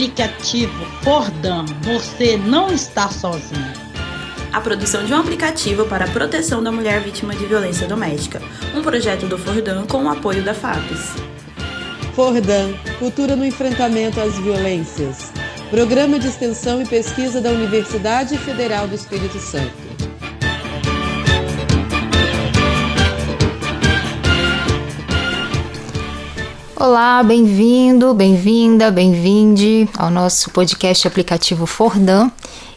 aplicativo Fordan, você não está sozinho. A produção de um aplicativo para a proteção da mulher vítima de violência doméstica. Um projeto do Fordan com o apoio da FAPES. Fordan, Cultura no Enfrentamento às Violências. Programa de Extensão e Pesquisa da Universidade Federal do Espírito Santo. Olá, bem-vindo, bem-vinda, bem-vinde ao nosso podcast aplicativo Fordan.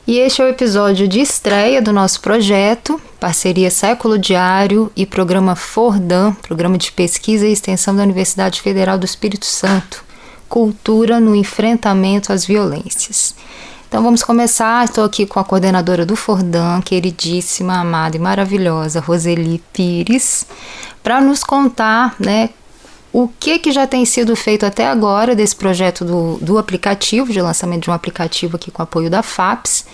E este é o episódio de estreia do nosso projeto, parceria Século Diário e programa Fordan, Programa de Pesquisa e Extensão da Universidade Federal do Espírito Santo, Cultura no Enfrentamento às Violências. Então vamos começar, estou aqui com a coordenadora do Fordan, queridíssima, amada e maravilhosa Roseli Pires, para nos contar, o que já tem sido feito até agora desse projeto do aplicativo, de lançamento de um aplicativo aqui com apoio da FAPES.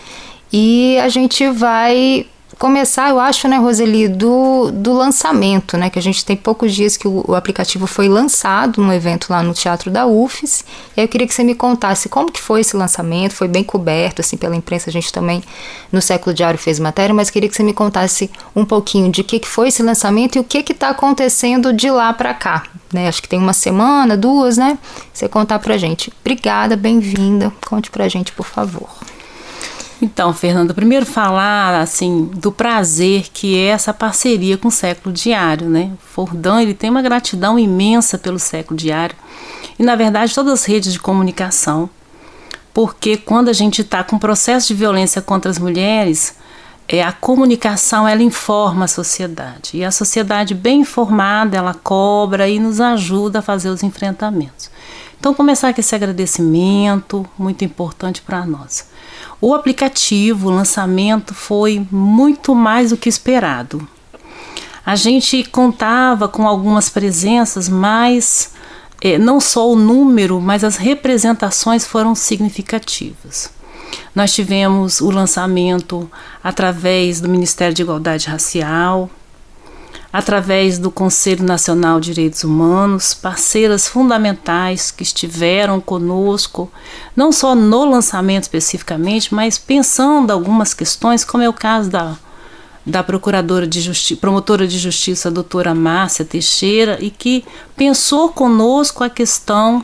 E a gente vai começar, eu acho, Roseli, do lançamento, que a gente tem poucos dias que o aplicativo foi lançado num evento lá no Teatro da UFES. E aí eu queria que você me contasse como que foi esse lançamento, foi bem coberto, assim, pela imprensa, a gente também no Século Diário fez matéria, mas queria que você me contasse um pouquinho de que foi esse lançamento e o que está acontecendo de lá para cá. Acho que tem uma semana, duas, Você contar pra gente. Obrigada, bem-vinda. Conte pra gente, por favor. Então, Fernanda, primeiro falar, assim, do prazer que é essa parceria com o Século Diário, O Fordan, ele tem uma gratidão imensa pelo Século Diário e, na verdade, todas as redes de comunicação, porque quando a gente está com processo de violência contra as mulheres, a comunicação, ela informa a sociedade. E a sociedade bem informada, ela cobra e nos ajuda a fazer os enfrentamentos. Então, começar com esse agradecimento, muito importante para nós. O aplicativo, o lançamento, foi muito mais do que esperado. A gente contava com algumas presenças, mas não só o número, mas as representações foram significativas. Nós tivemos o lançamento através do Ministério de Igualdade Racial, através do Conselho Nacional de Direitos Humanos, parceiras fundamentais que estiveram conosco, não só no lançamento especificamente, mas pensando algumas questões, como é o caso da promotora de justiça, a doutora Márcia Teixeira, e que pensou conosco a questão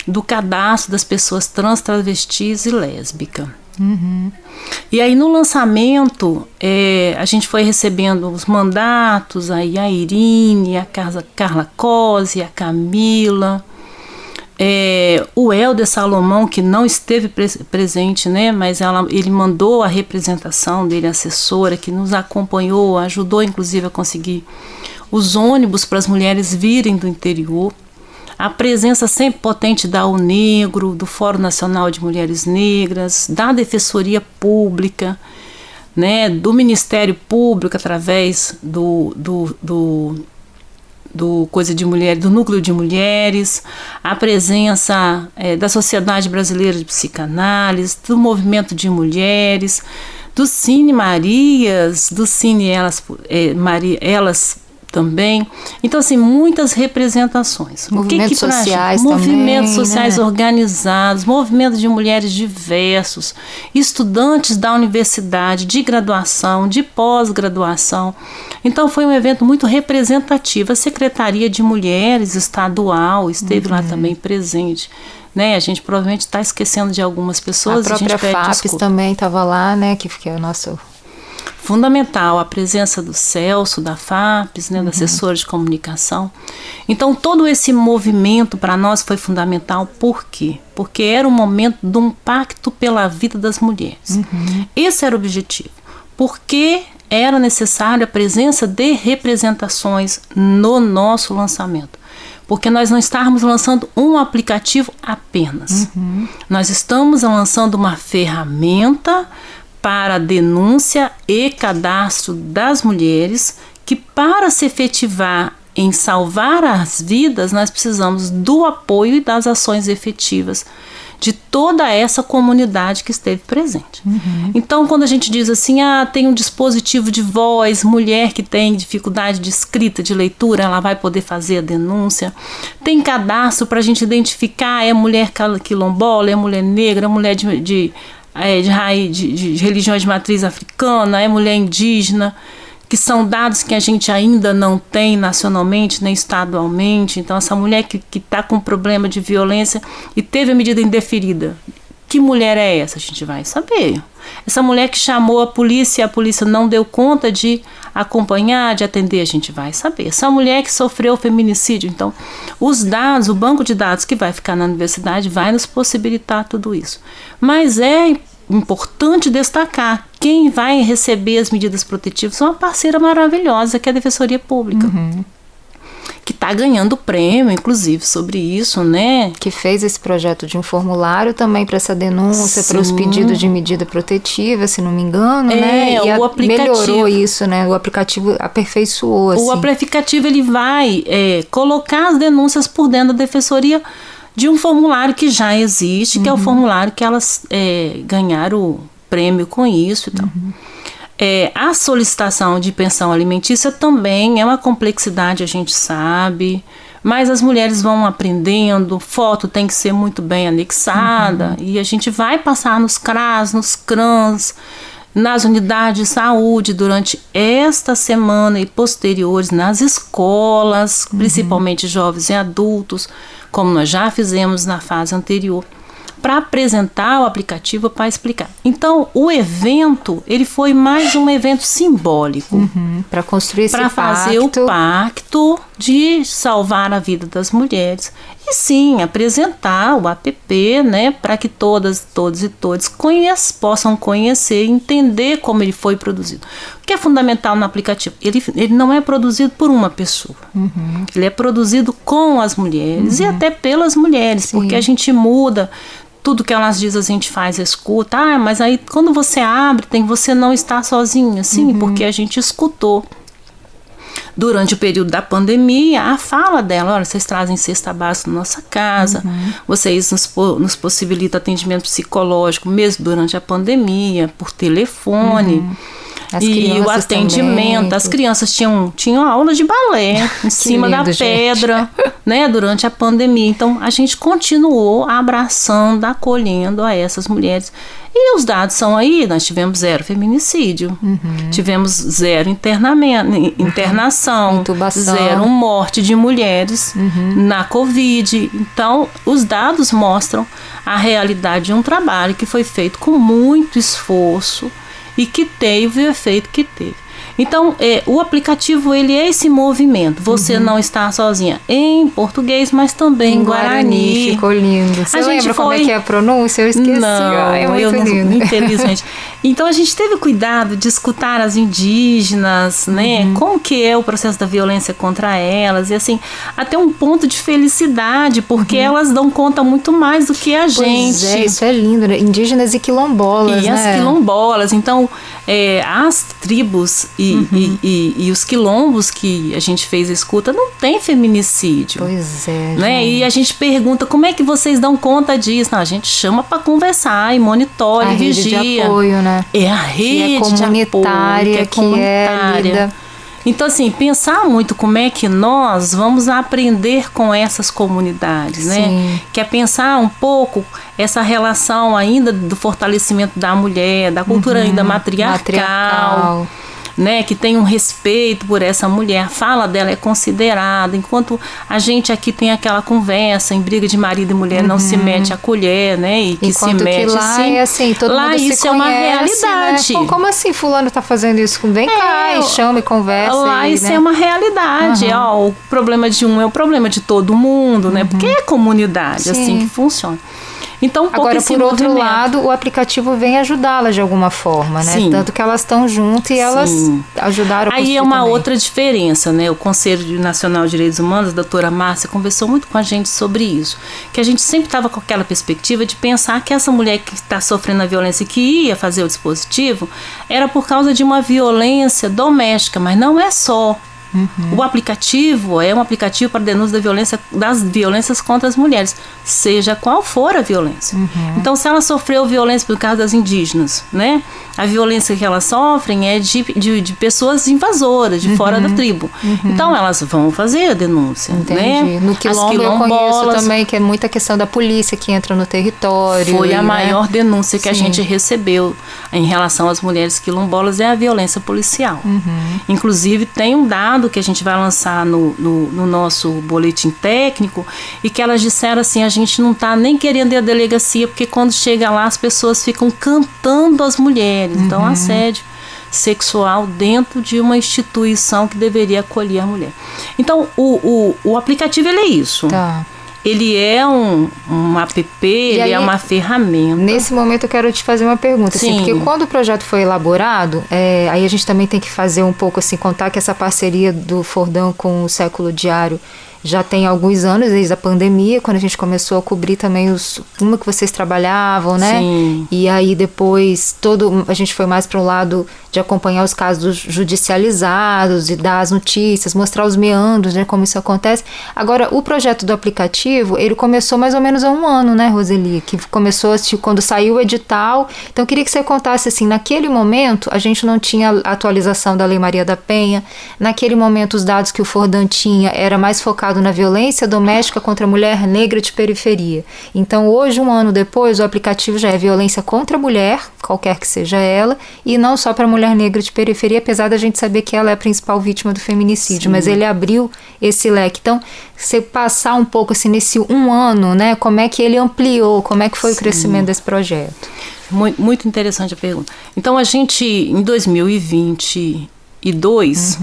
do cadastro das pessoas trans, travestis e lésbicas. Uhum. E aí no lançamento a gente foi recebendo os mandatos, aí a Irine, a Carla Cosi, a Camila, o Helder Salomão, que não esteve presente, mas ele mandou a representação dele, a assessora, que nos acompanhou, ajudou inclusive a conseguir os ônibus para as mulheres virem do interior. A presença sempre potente da UNegro, do Fórum Nacional de Mulheres Negras, da Defensoria Pública, do Ministério Público, através do Coisa de Mulheres, do Núcleo de Mulheres, a presença da Sociedade Brasileira de Psicanálise, do Movimento de Mulheres, do Cine Marias, do Cine Elas também. Então, assim, muitas representações. Movimentos sociais também, movimentos né? sociais organizados, movimentos de mulheres diversos, estudantes da universidade, de graduação, de pós-graduação. Então, foi um evento muito representativo. A Secretaria de Mulheres estadual esteve lá também presente. A gente provavelmente está esquecendo de algumas pessoas. A própria FAPES também estava lá, que é o nosso... Fundamental a presença do Celso, da FAPES, da assessora de comunicação. Então, todo esse movimento para nós foi fundamental. Por quê? Porque era um momento de um pacto pela vida das mulheres. Esse era o objetivo. Porque era necessária a presença de representações no nosso lançamento. Porque nós não estávamos lançando um aplicativo apenas. Nós estamos lançando uma ferramenta para denúncia e cadastro das mulheres, que para se efetivar em salvar as vidas, nós precisamos do apoio e das ações efetivas de toda essa comunidade que esteve presente. Então, quando a gente diz assim, tem um dispositivo de voz, mulher que tem dificuldade de escrita, de leitura, ela vai poder fazer a denúncia. Tem cadastro para a gente identificar, é mulher quilombola, é mulher negra, é mulher de religiões de matriz africana, é mulher indígena, que são dados que a gente ainda não tem nacionalmente nem estadualmente. Então, essa mulher que está com problema de violência e teve a medida indeferida, que mulher é essa? A gente vai saber. Essa mulher que chamou a polícia e a polícia não deu conta de acompanhar, de atender, a gente vai saber. Essa mulher que sofreu feminicídio. Então, os dados, o banco de dados que vai ficar na universidade vai nos possibilitar tudo isso. Mas é importante destacar, quem vai receber as medidas protetivas é uma parceira maravilhosa, que é a Defensoria Pública, que está ganhando prêmio, inclusive, sobre isso, né? Que fez esse projeto de um formulário também para essa denúncia, para os pedidos de medida protetiva, se não me engano, né? E o aplicativo melhorou isso, né? O aplicativo aperfeiçoou, assim. O aplicativo, ele vai colocar as denúncias por dentro da Defensoria de um formulário que já existe, que é o formulário que elas ganharam o prêmio com isso e tal. A solicitação de pensão alimentícia também é uma complexidade, a gente sabe, mas as mulheres vão aprendendo, foto tem que ser muito bem anexada, e a gente vai passar nos CRAS, nos CRANs, nas unidades de saúde durante esta semana e posteriores, nas escolas, principalmente jovens e adultos, como nós já fizemos na fase anterior, para apresentar o aplicativo, para explicar. Então, o evento, ele foi mais um evento simbólico. Para construir esse pacto. Para fazer o pacto de salvar a vida das mulheres. E sim, apresentar o app, né, para que todos e todos possam conhecer e entender como ele foi produzido. O que é fundamental no aplicativo? Ele não é produzido por uma pessoa. Ele é produzido com as mulheres e até pelas mulheres, porque a gente muda. Tudo que elas dizem, a gente faz, escuta. Mas aí quando você abre, você não está sozinha. Sim, porque a gente escutou. Durante o período da pandemia, a fala dela, olha, vocês trazem cesta básica na nossa casa, vocês nos possibilitam atendimento psicológico, mesmo durante a pandemia, por telefone. E o atendimento, também. As crianças tinham aula de balé em cima da pedra, né, durante a pandemia. Então, a gente continuou abraçando, acolhendo a essas mulheres. E os dados são aí, nós tivemos 0 feminicídio, tivemos 0 internação, intubação. 0 morte de mulheres na Covid. Então, os dados mostram a realidade de um trabalho que foi feito com muito esforço, e que teve o efeito que teve. Então, o aplicativo, ele é esse movimento. Você não está sozinha em português, mas também em Guarani. Ficou lindo. Você lembra como é que é a pronúncia? Eu esqueci. Não, é muito lindo. Infelizmente. Então, a gente teve cuidado de escutar as indígenas, né? Como que é o processo da violência contra elas. E assim, até um ponto de felicidade, porque elas dão conta muito mais do que a gente. Pois é, isso é lindo, né? Indígenas e quilombolas, e né? as quilombolas. Então, as tribos e os quilombos que a gente fez a escuta não tem feminicídio. Pois é, né? E a gente pergunta, como é que vocês dão conta disso? Não, a gente chama para conversar e monitora e vigia. A rede de apoio, né? É a rede comunitária, de apoio, que é comunitária. Então, assim, pensar muito como é que nós vamos aprender com essas comunidades, né? Que é pensar um pouco essa relação ainda do fortalecimento da mulher, da cultura ainda matriarcal. Né, que tem um respeito por essa mulher, a fala dela é considerada, enquanto a gente aqui tem aquela conversa em briga de marido e mulher, não se mete a colher, né, e que enquanto se mete que lá assim, é assim, todo lá mundo isso se é uma conhece, realidade. Né? Como assim fulano tá fazendo isso? Vem cá e chama e conversa. Lá isso né? é uma realidade, ó, o problema de um é o problema de todo mundo, né, porque é comunidade, assim que funciona. Então, agora, por outro lado, o aplicativo vem ajudá-las de alguma forma, né? Sim. Tanto que elas estão juntas e elas ajudaram a Aí é uma também. outra diferença, né? O Conselho Nacional de Direitos Humanos, a doutora Márcia, conversou muito com a gente sobre isso. Que a gente sempre estava com aquela perspectiva de pensar que essa mulher que está sofrendo a violência e que ia fazer o dispositivo era por causa de uma violência doméstica, mas não é só. O aplicativo é um aplicativo para denúncia das violências contra as mulheres, seja qual for a violência. Então, se ela sofreu violência por causa das indígenas, né? A violência que elas sofrem é de pessoas invasoras, de fora da tribo. Então, elas vão fazer a denúncia. Entendi. Né? No Quilombo eu conheço também que é muita questão da polícia que entra no território. Foi a maior denúncia que a gente recebeu em relação às mulheres quilombolas, é a violência policial. Inclusive, tem um dado que a gente vai lançar no nosso boletim técnico, e que elas disseram assim, a gente não está nem querendo ir à delegacia, porque quando chega lá as pessoas ficam cantando as mulheres. Então, assédio sexual dentro de uma instituição que deveria acolher a mulher. Então, o aplicativo, ele é isso. Tá. Ele é um app, ele é uma ferramenta. Nesse momento eu quero te fazer uma pergunta, assim, porque quando o projeto foi elaborado, aí a gente também tem que fazer um pouco, assim, contar que essa parceria do Fordão com o Século Diário já tem alguns anos, desde a pandemia, quando a gente começou a cobrir também como que vocês trabalhavam, né? Sim. E aí depois a gente foi mais para um lado de acompanhar os casos judicializados e dar as notícias, mostrar os meandros, né, como isso acontece. Agora, o projeto do aplicativo, ele começou mais ou menos há um ano, né, Roseli? Que começou quando saiu o edital. Então, eu queria que você contasse, assim, naquele momento, a gente não tinha a atualização da Lei Maria da Penha. Naquele momento, os dados que o Fordão tinha era mais focado na violência doméstica contra a mulher negra de periferia. Então, hoje, um ano depois, o aplicativo já é violência contra a mulher, qualquer que seja ela, e não só para a mulher negra de periferia, apesar da gente saber que ela é a principal vítima do feminicídio, mas ele abriu esse leque. Então, você passar um pouco assim, nesse um ano, né, como é que ele ampliou, como é que foi o crescimento desse projeto? Muito, muito interessante a pergunta. Então, a gente, em 2022,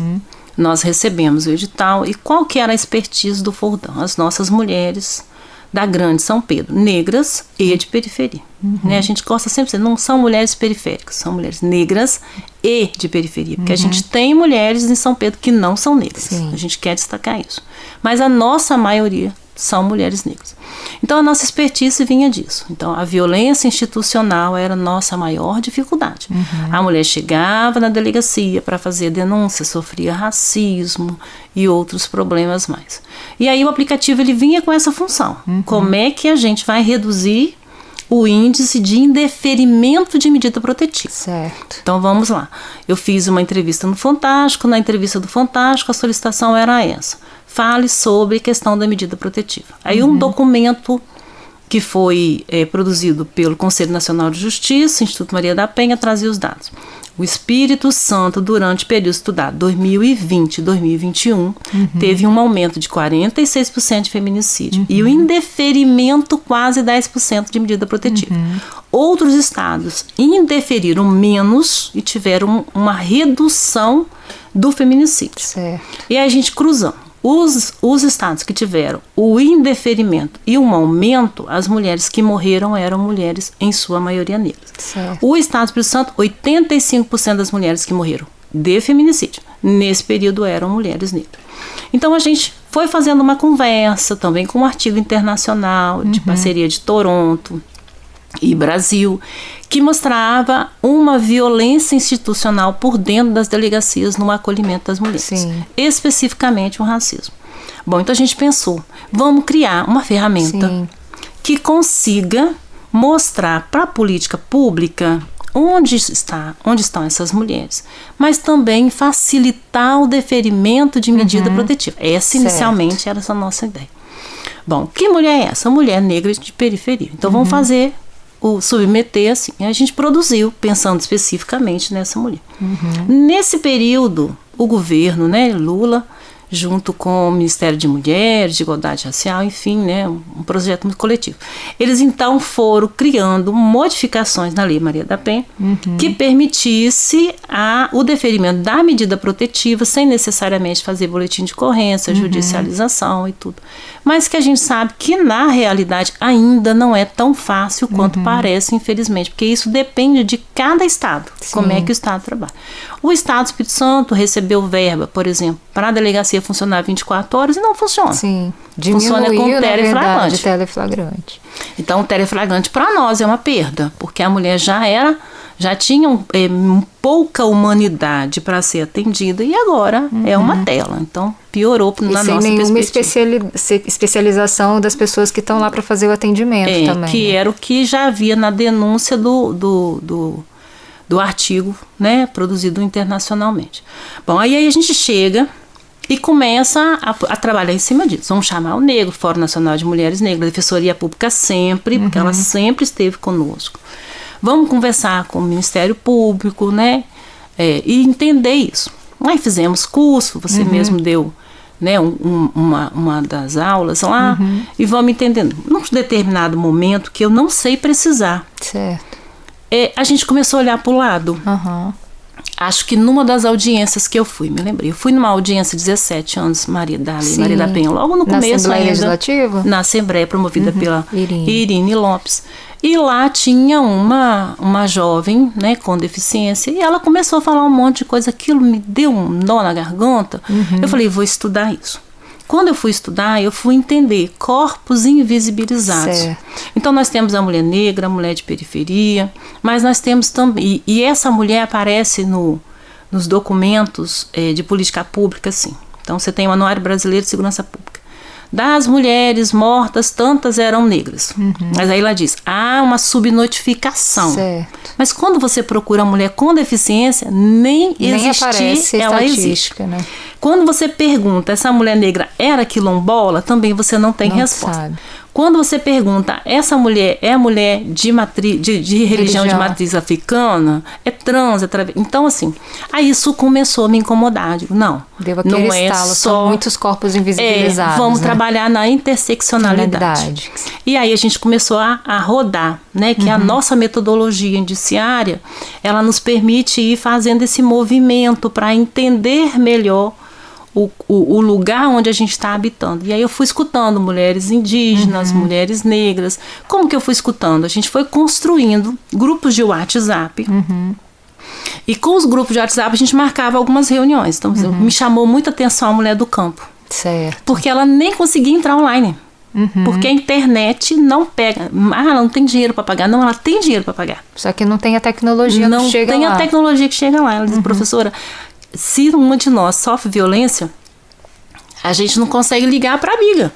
nós recebemos o edital, e qual que era a expertise do Fordão? As nossas mulheres da Grande São Pedro, negras e de periferia. Né? A gente gosta sempre de dizer, não são mulheres periféricas, são mulheres negras e de periferia, porque a gente tem mulheres em São Pedro que não são negras. A gente quer destacar isso. Mas a nossa maioria são mulheres negras. Então, a nossa expertise vinha disso. Então, a violência institucional era a nossa maior dificuldade. A mulher chegava na delegacia para fazer denúncia, sofria racismo e outros problemas mais. E aí, o aplicativo, ele vinha com essa função. Como é que a gente vai reduzir o índice de indeferimento de medida protetiva? Certo. Então, vamos lá. Eu fiz uma entrevista no Fantástico. Na entrevista do Fantástico, a solicitação era essa: fale sobre a questão da medida protetiva. Aí um documento que foi produzido pelo Conselho Nacional de Justiça, Instituto Maria da Penha, trazia os dados. O Espírito Santo, durante o período estudado 2020 e 2021, teve um aumento de 46% de feminicídio e o indeferimento quase 10% de medida protetiva. Outros estados indeferiram menos e tiveram uma redução do feminicídio. Certo. E aí a gente cruzando. Os estados que tiveram o indeferimento e um aumento, as mulheres que morreram eram mulheres, em sua maioria, negras. Certo. O estado do Espírito Santo, 85% das mulheres que morreram de feminicídio, nesse período, eram mulheres negras. Então, a gente foi fazendo uma conversa também com um artigo internacional de parceria de Toronto e Brasil, que mostrava uma violência institucional por dentro das delegacias no acolhimento das mulheres. Sim. Especificamente o racismo. Bom, então a gente pensou, vamos criar uma ferramenta que consiga mostrar para a política pública onde estão essas mulheres, mas também facilitar o deferimento de medida protetiva. Essa inicialmente era essa nossa ideia. Bom, que mulher é essa? Mulher negra de periferia. Então vamos fazer submeter assim. A gente produziu, pensando especificamente nessa mulher. Nesse período, o governo, né, Lula, junto com o Ministério de Mulheres, de Igualdade Racial, enfim, né, um projeto muito coletivo. Eles então foram criando modificações na Lei Maria da Penha que permitisse o deferimento da medida protetiva sem necessariamente fazer boletim de ocorrência, judicialização e tudo. Mas que a gente sabe que na realidade ainda não é tão fácil quanto parece, infelizmente, porque isso depende de cada estado, como é que o estado trabalha. O estado do Espírito Santo recebeu verba, por exemplo, para a delegacia funcionar 24 horas e não funciona. Sim, funciona com teleflagrante. Então, o teleflagrante para nós é uma perda, porque a mulher já já tinham pouca humanidade para ser atendida e agora é uma tela. Então, piorou na nossa perspectiva. Sem nenhuma especialização das pessoas que estão lá para fazer o atendimento também. Que era o que já havia na denúncia do artigo, né, produzido internacionalmente. Bom, aí a gente chega e começa a trabalhar em cima disso. Vamos chamar o negro, Fórum Nacional de Mulheres Negras, a Defensoria Pública sempre, porque ela sempre esteve conosco. Vamos conversar com o Ministério Público, né, e entender isso. Aí fizemos curso, você mesmo deu, né, uma das aulas lá, e vamos entendendo. Num determinado momento que eu não sei precisar, certo. A gente começou a olhar para o lado. Acho que numa das audiências que eu fui, me lembrei. Eu fui numa audiência de 17 anos, Maria da Penha, logo no começo Assembleia ainda. Legislativa? Na Assembleia, promovida pela Irine Lopes. E lá tinha uma jovem, né, com deficiência, e ela começou a falar um monte de coisa. Aquilo me deu um nó na garganta. Eu falei, vou estudar isso. Quando eu fui estudar, eu fui entender corpos invisibilizados. Certo. Então, nós temos a mulher negra, a mulher de periferia, mas nós temos também... E essa mulher aparece nos documentos de política pública, sim. Então, você tem o Anuário Brasileiro de Segurança Pública. Das mulheres mortas, tantas eram negras. Mas aí ela diz, há uma subnotificação. Certo. Mas quando você procura mulher com deficiência, nem aparece ela estatística, existe. Né? Quando você pergunta, essa mulher negra era quilombola, também você não tem resposta. Sabe. Quando você pergunta, essa mulher é mulher de religião de matriz africana? É trans? Então, assim, aí isso começou a me incomodar. Digo, não estalo, é só... São muitos corpos invisibilizados. Vamos trabalhar na interseccionalidade. E aí a gente começou a rodar, né? Que a nossa metodologia indiciária, ela nos permite ir fazendo esse movimento para entender melhor o lugar onde a gente está habitando. E aí eu fui escutando mulheres indígenas, mulheres negras. Como que eu fui escutando? A gente foi construindo grupos de WhatsApp. E com os grupos de WhatsApp a gente marcava algumas reuniões. Então me chamou muita atenção a mulher do campo. Certo. Porque ela nem conseguia entrar online. Porque a internet não pega. Ela não tem dinheiro para pagar. Não, ela tem dinheiro para pagar. Só que não tem a tecnologia que chega lá. Não tem a tecnologia que chega lá. Ela diz, professora, se uma de nós sofre violência, a gente não consegue ligar para amiga.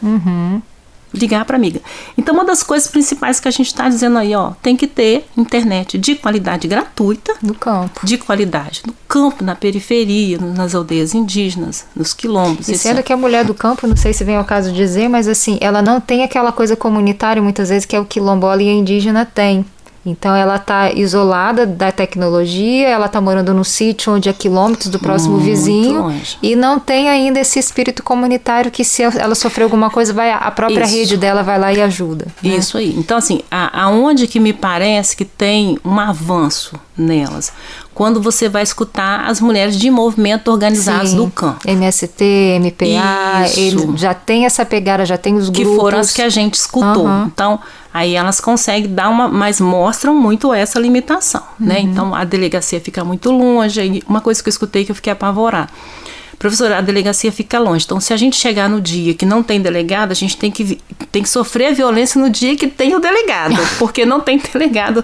Ligar para amiga. Então, uma das coisas principais que a gente está dizendo aí, tem que ter internet de qualidade gratuita. No campo. De qualidade. No campo, na periferia, nas aldeias indígenas, nos quilombos. E sendo que a mulher do campo, não sei se vem ao caso de dizer, mas assim, ela não tem aquela coisa comunitária, muitas vezes, que é o quilombola e a indígena tem. Então ela está isolada da tecnologia, ela está morando num sítio onde é quilômetros do próximo vizinho longe. E não tem ainda esse espírito comunitário que se ela sofrer alguma coisa, a própria rede dela vai lá e ajuda. Né? Isso aí. Então assim, aonde que me parece que tem um avanço nelas? Quando você vai escutar as mulheres de movimento organizados do campo. MST, MPA, eles já tem essa pegada, já tem os grupos. Que foram as que a gente escutou. Então, aí elas conseguem dar mas mostram muito essa limitação, né? Então, a delegacia fica muito longe. E uma coisa que eu escutei que eu fiquei apavorada. Professora, a delegacia fica longe. Então, se a gente chegar no dia que não tem delegado, a gente tem que sofrer a violência no dia que tem o delegado, porque não tem delegado.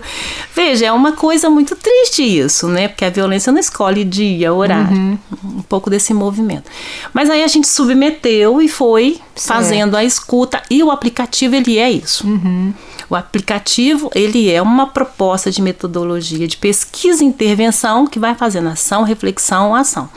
Veja, é uma coisa muito triste isso, né? Porque a violência não escolhe dia, horário. Um pouco desse movimento. Mas aí a gente submeteu e foi fazendo a escuta. E o aplicativo, ele é isso. O aplicativo, ele é uma proposta de metodologia de pesquisa e intervenção que vai fazendo ação, reflexão, ação.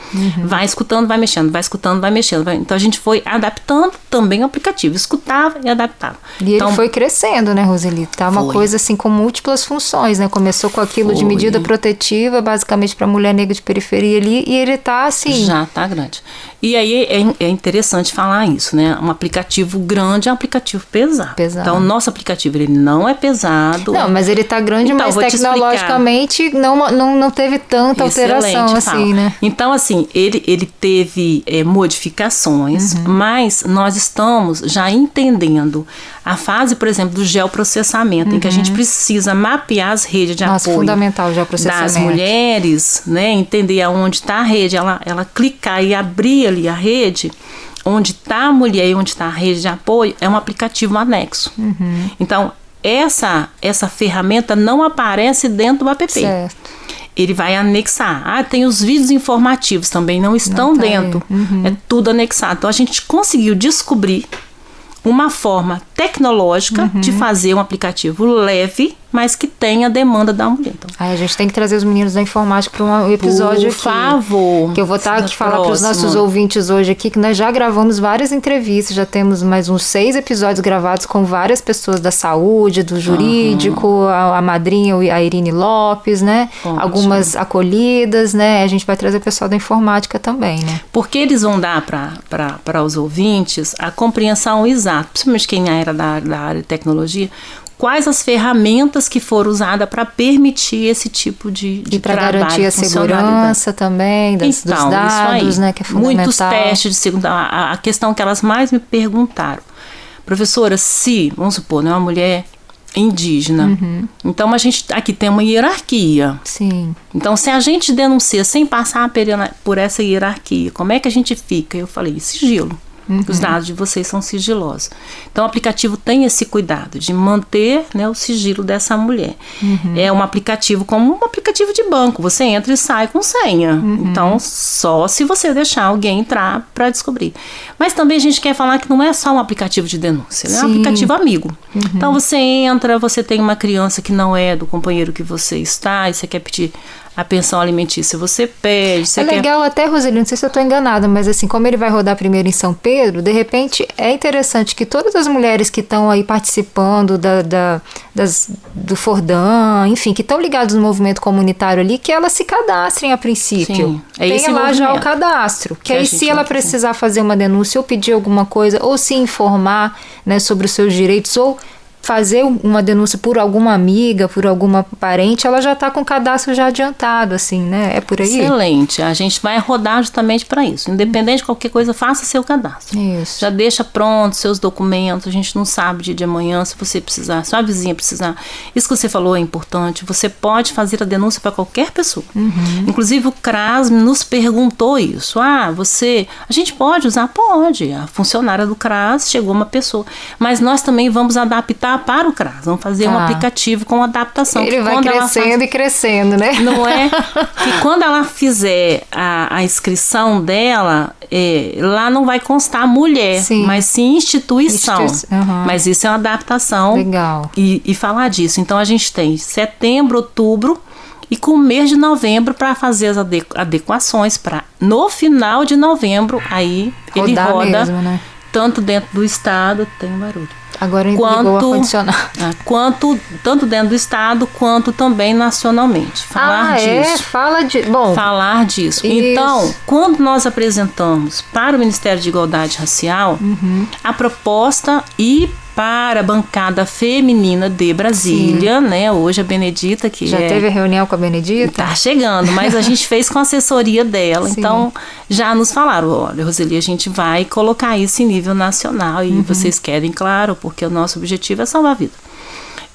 Vai escutando, vai mexendo, vai escutando, vai mexendo. Então, a gente foi adaptando também o aplicativo. Escutava e adaptava. E ele foi crescendo, né, Roseli? Tá uma coisa assim com múltiplas funções, né? Começou com aquilo de medida protetiva, basicamente para mulher negra de periferia ali, e ele tá assim... Já tá grande. E aí é interessante falar isso, né? Um aplicativo grande é um aplicativo pesado. Então, o nosso aplicativo, ele não é pesado. Não, mas ele tá grande, então, mas tecnologicamente não teve tanta alteração assim, né? Então, assim, ele teve modificações, mas nós estamos já entendendo a fase, por exemplo, do geoprocessamento, em que a gente precisa mapear as redes de apoio fundamental, o geoprocessamento. Das mulheres, né? Entender aonde está a rede, ela clicar e abrir ali a rede, onde está a mulher e onde está a rede de apoio, é um aplicativo anexo. Então, essa ferramenta não aparece dentro do app. Certo. Ele vai anexar. Tem os vídeos informativos também, não estão dentro. É tudo anexado. Então, a gente conseguiu descobrir uma forma tecnológica de fazer um aplicativo leve, mas que tenha a demanda da mulher. Então, a gente tem que trazer os meninos da informática para um episódio aqui. Por favor. Que eu vou estar aqui falar para os nossos ouvintes hoje aqui que nós já gravamos várias entrevistas, já temos mais uns 6 episódios gravados com várias pessoas da saúde, do jurídico, a madrinha, a Irine Lopes, né? Ótimo. Algumas acolhidas, né? A gente vai trazer o pessoal da informática também, né? Porque eles vão dar para os ouvintes a compreensão exata, principalmente quem era da área de tecnologia, quais as ferramentas que foram usadas para permitir esse tipo de e para garantir a segurança também dos dados, né, que é fundamental. Muitos testes de segurança. A questão que elas mais me perguntaram, professora, se, vamos supor, né, uma mulher indígena, então a gente aqui tem uma hierarquia. Sim. Então, se a gente denuncia sem passar por essa hierarquia, como é que a gente fica? Eu falei, sigilo. Os dados de vocês são sigilosos. Então, o aplicativo tem esse cuidado de manter, né, o sigilo dessa mulher. É um aplicativo como um aplicativo de banco. Você entra e sai com senha. Então, só se você deixar alguém entrar para descobrir. Mas também a gente quer falar que não é só um aplicativo de denúncia, né? É um aplicativo amigo. Então, você entra, você tem uma criança que não é do companheiro que você está, e você quer pedir a pensão alimentícia, você pede. Você legal até, Roseli, não sei se eu estou enganada, mas assim, como ele vai rodar primeiro em São Pedro, de repente é interessante que todas as mulheres que estão aí participando do Fordan, enfim, que estão ligadas no movimento comunitário ali, que elas se cadastrem a princípio. Sim, tenha lá já o cadastro. Que aí se ela precisar fazer uma denúncia ou pedir alguma coisa, ou se informar, né, sobre os seus direitos, ou fazer uma denúncia por alguma amiga, por alguma parente, ela já está com o cadastro já adiantado, assim, né? É por aí? Excelente. A gente vai rodar justamente para isso. Independente de qualquer coisa, faça seu cadastro. Isso. Já deixa pronto seus documentos. A gente não sabe dia de amanhã, se você precisar, se a vizinha precisar. Isso que você falou é importante. Você pode fazer a denúncia para qualquer pessoa. Inclusive, o CRAS nos perguntou isso. A gente pode usar? Pode. A funcionária do CRAS chegou uma pessoa. Mas nós também vamos adaptar para o CRAS, vamos fazer um aplicativo com adaptação. Ele vai crescendo e crescendo, né? Não é? Que quando ela fizer a inscrição dela, lá não vai constar mulher, mas sim instituição. Mas isso é uma adaptação. Legal. E falar disso. Então a gente tem setembro, outubro e com o mês de novembro para fazer as adequações para no final de novembro aí ele roda mesmo, né? Tanto dentro do estado, tem um barulho. Agora ligou o ar-condicionado. Tanto dentro do estado quanto também nacionalmente. Falar disso. Falar disso. Isso. Então, quando nós apresentamos para o Ministério de Igualdade Racial a proposta e para a bancada feminina de Brasília, né? Hoje a Benedita, que já teve reunião com a Benedita? Tá chegando, mas a gente fez com a assessoria dela. Sim. Então, já nos falaram, olha, Roseli, a gente vai colocar isso em nível nacional e vocês querem, claro, porque o nosso objetivo é salvar a vida.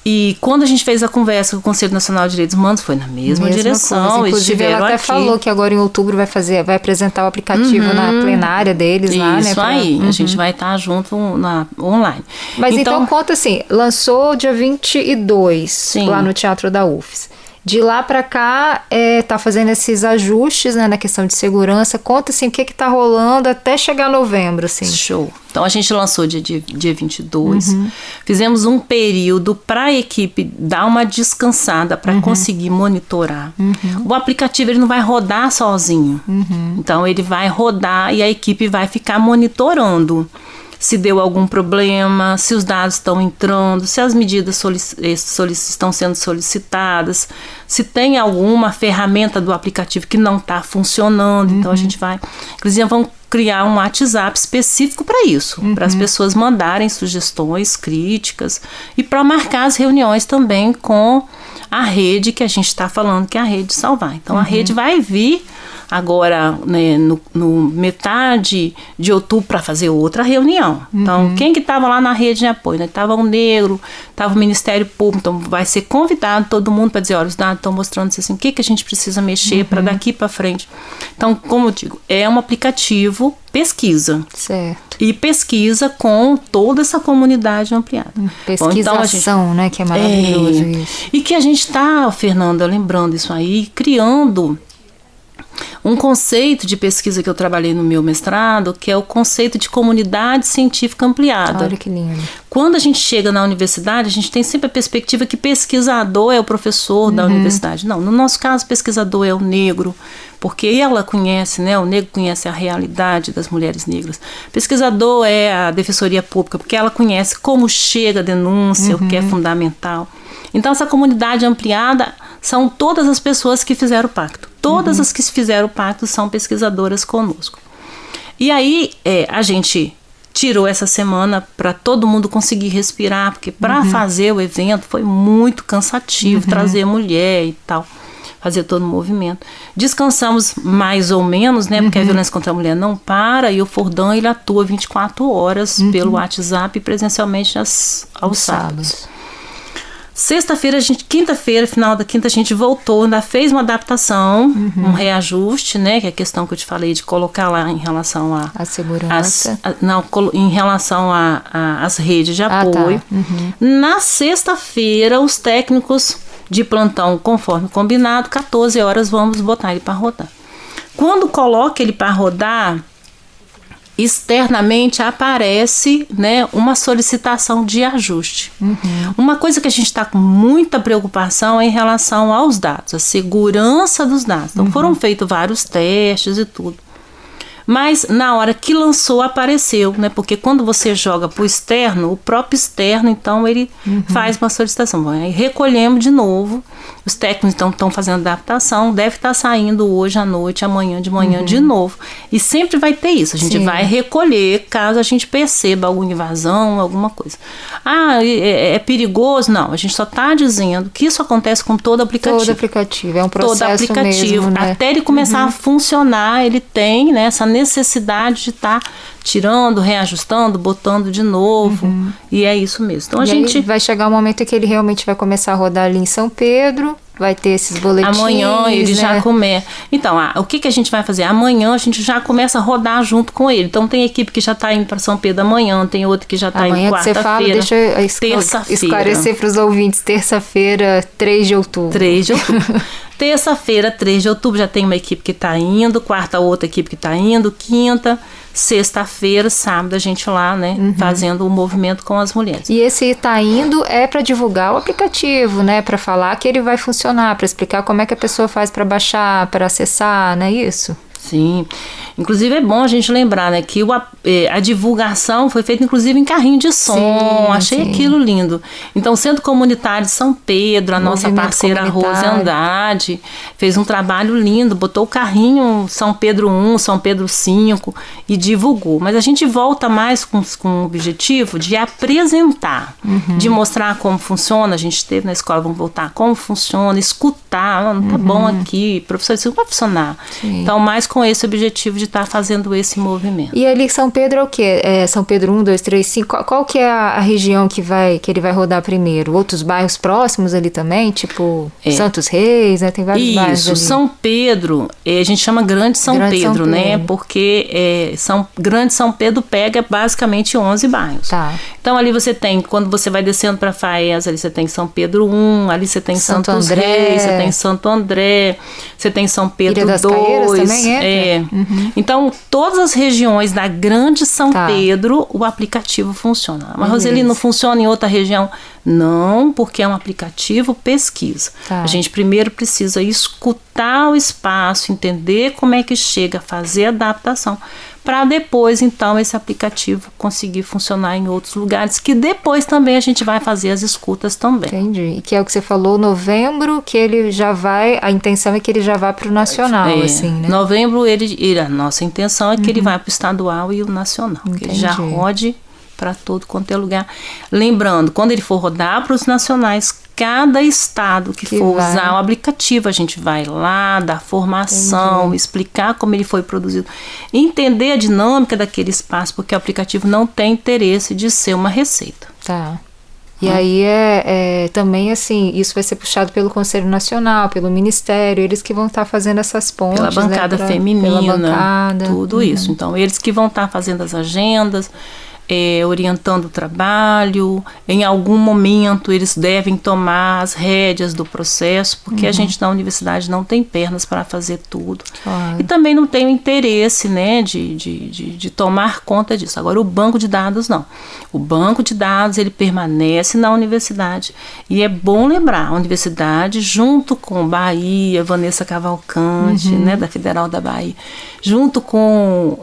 E quando a gente fez a conversa com o Conselho Nacional de Direitos Humanos, foi na mesma direção. Inclusive, ela até falou que agora em outubro vai apresentar o aplicativo na plenária deles lá, né? Isso aí, a gente vai estar junto online. Mas então conta assim, lançou dia 22 lá no Teatro da UFES. De lá para cá, tá fazendo esses ajustes, né, na questão de segurança. Conta assim, o que tá rolando até chegar novembro, assim. Show. Então, a gente lançou dia 22. Fizemos um período para a equipe dar uma descansada para conseguir monitorar. O aplicativo ele não vai rodar sozinho. Então, ele vai rodar e a equipe vai ficar monitorando. Se deu algum problema, se os dados estão entrando, se as medidas estão sendo solicitadas, se tem alguma ferramenta do aplicativo que não está funcionando. Então, a gente vai... Inclusive, vamos criar um WhatsApp específico para isso, para as pessoas mandarem sugestões, críticas e para marcar as reuniões também com a rede que a gente está falando, que é a rede Salvar. Então, a rede vai vir agora, né, no metade de outubro para fazer outra reunião. Então, quem que estava lá na rede de apoio? Né? Estava um negro, estava o Ministério Público, então vai ser convidado todo mundo para dizer, olha, os dados estão mostrando assim, o que a gente precisa mexer para daqui para frente. Então, como eu digo, é um aplicativo pesquisa. Certo. e pesquisa com toda essa comunidade ampliada. Pesquisação, então, né, que é maravilhoso isso. E que a gente está, Fernanda, lembrando isso aí, criando um conceito de pesquisa que eu trabalhei no meu mestrado, que é o conceito de comunidade científica ampliada. Olha que lindo. Quando a gente chega na universidade, a gente tem sempre a perspectiva que pesquisador é o professor da universidade. Não, no nosso caso, pesquisador é o negro, porque ela conhece, né, o negro conhece a realidade das mulheres negras. Pesquisador é a Defensoria Pública, porque ela conhece como chega a denúncia, o que é fundamental. Então, essa comunidade ampliada são todas as pessoas que fizeram o pacto. Todas as que fizeram o pacto são pesquisadoras conosco. E aí, a gente tirou essa semana para todo mundo conseguir respirar, porque para fazer o evento foi muito cansativo, trazer mulher e tal, fazer todo o movimento. Descansamos mais ou menos, né, porque a violência contra a mulher não para, e o Fordham, ele atua 24 horas pelo WhatsApp e presencialmente aos sábados. Sexta-feira, quinta-feira, final da quinta, a gente voltou, ainda fez uma adaptação, um reajuste, né, que é a questão que eu te falei de colocar lá em relação a segurança. Em relação às redes de apoio. Tá. Na sexta-feira, os técnicos de plantão, conforme combinado, 14 horas vamos botar ele para rodar. Quando coloca ele para rodar, externamente aparece, né, uma solicitação de ajuste. Uma coisa que a gente está com muita preocupação é em relação aos dados, a segurança dos dados. Então foram feitos vários testes e tudo. Mas na hora que lançou apareceu, né? Porque quando você joga para o externo, o próprio externo, então ele faz uma solicitação. Bom, aí recolhemos de novo. Os técnicos então estão fazendo adaptação, deve estar saindo hoje à noite, amanhã de manhã de novo. E sempre vai ter isso. A gente vai recolher caso a gente perceba alguma invasão, alguma coisa. Ah, é perigoso? Não, a gente só está dizendo que isso acontece com todo aplicativo. Todo aplicativo, é um processo todo aplicativo, mesmo, né? Até ele começar a funcionar, ele tem, né, essa necessidade de estar tirando, reajustando, botando de novo. E é isso mesmo. Então a gente vai chegar um momento em que ele realmente vai começar a rodar ali em São Pedro, vai ter esses boletins. Amanhã ele já começa. Então, o que a gente vai fazer? Amanhã a gente já começa a rodar junto com ele. Então tem equipe que já está indo para São Pedro amanhã, tem outra que já está indo quarta-feira. Amanhã que você fala, deixa eu esclarecer para os ouvintes, terça-feira, 3 de outubro. 3 de outubro. Terça-feira, 3 de outubro, já tem uma equipe que está indo, quarta outra equipe que está indo, quinta, sexta-feira, sábado a gente lá, né, fazendo o movimento com as mulheres. E esse tá indo é para divulgar o aplicativo, né, para falar que ele vai funcionar, para explicar como é que a pessoa faz para baixar, para acessar, não é isso? Sim, inclusive é bom a gente lembrar, né, que a divulgação foi feita inclusive em carrinho de som, achei aquilo lindo. Então o Centro Comunitário de São Pedro, a nossa parceira Rose Andrade, fez um trabalho lindo, botou o carrinho São Pedro 1, São Pedro 5 e divulgou. Mas a gente volta mais com o objetivo de apresentar, de mostrar como funciona. A gente esteve na escola, vamos voltar, como funciona, escutar, não tá bom aqui, professor, isso não vai funcionar. Então mais com esse objetivo de estar fazendo esse movimento. E ali São Pedro é o quê? São Pedro 1, 2, 3, 5, qual que é a região que ele vai rodar primeiro? Outros bairros próximos ali também, tipo Santos Reis, né? Tem vários bairros ali. São Pedro, a gente chama Grande São Pedro, né? Porque Grande São Pedro pega basicamente 11 bairros. Tá. Então ali você tem, quando você vai descendo para Faes, ali você tem São Pedro 1, ali você tem Santos Reis, você tem Santo André, você tem São Pedro 2. Também Então, todas as regiões da Grande São Pedro, o aplicativo funciona. Mas, Roseli, não funciona em outra região? Não, porque é um aplicativo pesquisa. A gente primeiro precisa escutar o espaço, entender como é que chega, fazer a adaptação, para depois, então, esse aplicativo conseguir funcionar em outros lugares, que depois também a gente vai fazer as escutas também. Entendi. E que é o que você falou, novembro, que ele já vai, a intenção é que ele já vá para o nacional, assim, né? Novembro, a nossa intenção é que ele vá para o estadual e o nacional, que ele já rode para todo quanto é lugar. Lembrando, quando ele for rodar para os nacionais, cada estado que for usar o aplicativo, a gente vai lá, dar formação, explicar como ele foi produzido, entender a dinâmica daquele espaço, porque o aplicativo não tem interesse de ser uma receita. Tá. E aí também assim, isso vai ser puxado pelo Conselho Nacional, pelo Ministério, eles que vão estar fazendo essas pontes. Pela bancada feminina, pela bancada. Tudo isso. Então, eles que vão estar fazendo as agendas, orientando o trabalho. Em algum momento eles devem tomar as rédeas do processo, porque a gente na universidade não tem pernas para fazer tudo. Claro. E também não tem o interesse, né, de tomar conta disso. Agora, o banco de dados não. O banco de dados, ele permanece na universidade. E é bom lembrar, a universidade, junto com Bahia, Vanessa Cavalcante, né, da Federal da Bahia, junto com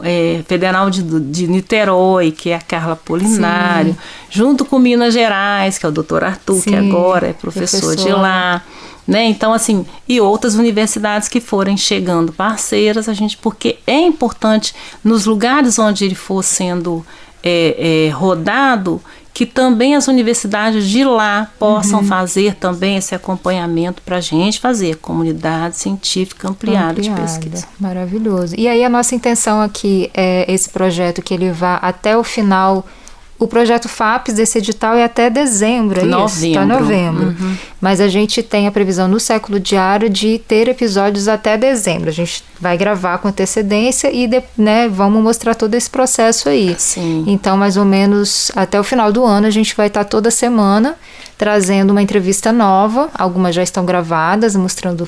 Federal de Niterói, que é a Carla Polinário, junto com Minas Gerais, que é o Dr. Arthur, que agora é professor de lá, né? Então, assim, e outras universidades que forem chegando parceiras, porque é importante, nos lugares onde ele for sendo rodado, que também as universidades de lá possam fazer também esse acompanhamento para a gente fazer comunidade científica ampliada de pesquisa. Maravilhoso. E aí a nossa intenção aqui é esse projeto que ele vá até o final. O projeto FAPES desse edital é até dezembro, é isso? Está novembro. Mas a gente tem a previsão no Século Diário de ter episódios até dezembro. A gente vai gravar com antecedência e vamos mostrar todo esse processo aí. Sim. Então, mais ou menos até o final do ano, a gente vai estar toda semana trazendo uma entrevista nova. Algumas já estão gravadas, mostrando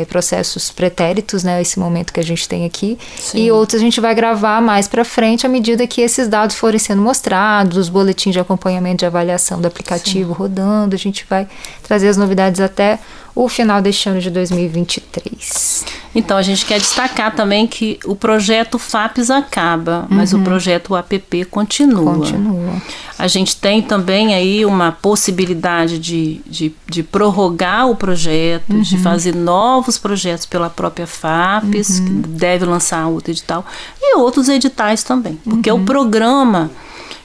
processos pretéritos, né, esse momento que a gente tem aqui. Sim. E outros a gente vai gravar mais para frente à medida que esses dados forem sendo mostrados, os boletins de acompanhamento de avaliação do aplicativo rodando. A gente vai trazer as novidades até o final deste ano de 2023. Então, a gente quer destacar também que o projeto FAPES acaba, mas o projeto APP continua. A gente tem também aí uma possibilidade de prorrogar o projeto, de fazer novos projetos pela própria FAPES, que deve lançar outro edital, e outros editais também, porque o programa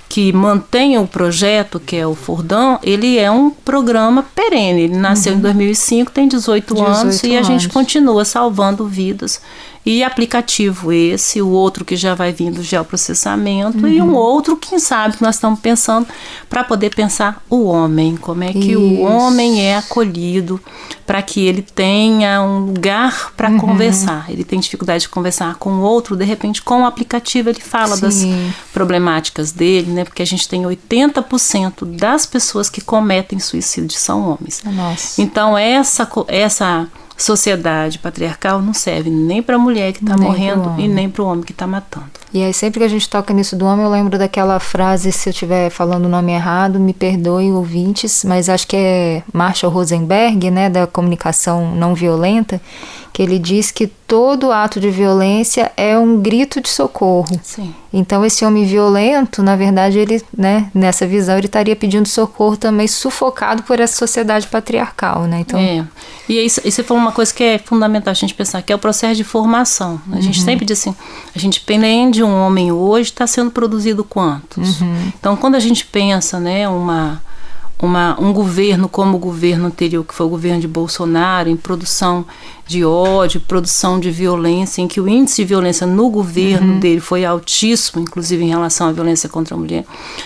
que mantém o projeto, que é o Fordam, ele é um programa perene. Ele nasceu em 2005, tem 18 anos e a gente continua salvando vidas. E aplicativo esse, o outro que já vai vir do geoprocessamento e um outro, quem sabe, que nós estamos pensando para poder pensar o homem, como é que o homem é acolhido para que ele tenha um lugar para conversar. Ele tem dificuldade de conversar com o outro, de repente com o aplicativo ele fala das problemáticas dele, né? Porque a gente tem 80% das pessoas que cometem suicídio são homens. Nossa. Então essa sociedade patriarcal não serve nem para a mulher que está morrendo e nem para o homem que está matando. E aí sempre que a gente toca nisso do homem, eu lembro daquela frase, se eu estiver falando o nome errado, me perdoem ouvintes, mas acho que é Marshall Rosenberg, né, da comunicação não violenta, que ele diz que todo ato de violência é um grito de socorro. Sim. Então esse homem violento, na verdade, ele, né, nessa visão, ele estaria pedindo socorro também, sufocado por essa sociedade patriarcal, né? Então, E você falou uma coisa que é fundamental a gente pensar, que é o processo de formação. A gente sempre diz assim, a gente prende um homem hoje, está sendo produzido quantos? Então quando a gente pensa, né, um governo como o governo anterior, que foi o governo de Bolsonaro, em produção de ódio, produção de violência, em que o índice de violência no governo dele foi altíssimo, inclusive em relação à violência contra a mulher,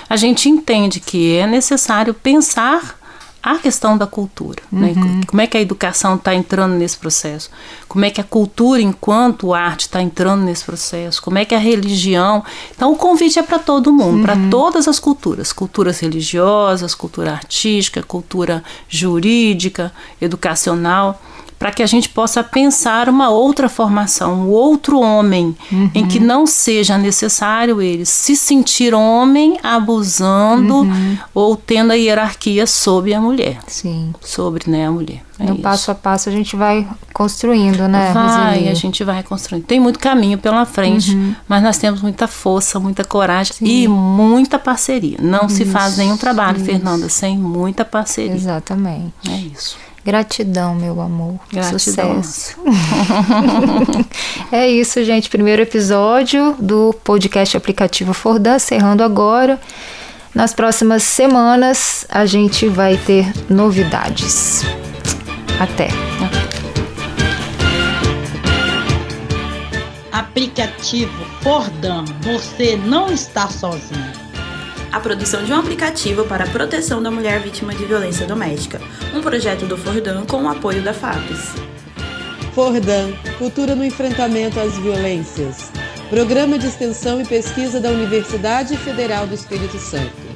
a gente entende que é necessário pensar a questão da cultura, né? Como é que a educação está entrando nesse processo, como é que a cultura enquanto arte está entrando nesse processo, como é que a religião. Então o convite é para todo mundo, para todas as culturas religiosas, cultura artística, cultura jurídica, educacional, para que a gente possa pensar uma outra formação, um outro homem, em que não seja necessário ele se sentir homem abusando ou tendo a hierarquia sobre a mulher. Sim. Sobre, né, a mulher. No passo a passo a gente vai construindo, né? A gente vai construindo. Tem muito caminho pela frente, mas nós temos muita força, muita coragem e muita parceria. Não se faz nenhum trabalho, Fernanda, sem muita parceria. Exatamente. É isso. Gratidão, meu amor. Gratidão. Sucesso. É isso, gente. Primeiro episódio do podcast aplicativo Fordam, encerrando agora. Nas próximas semanas a gente vai ter novidades. Até. Aplicativo Fordam, você não está sozinho. a produção de um aplicativo para a proteção da mulher vítima de violência doméstica, um projeto do Fordan com o apoio da FAPES. Fordan, Cultura no Enfrentamento às Violências. Programa de Extensão e Pesquisa da Universidade Federal do Espírito Santo.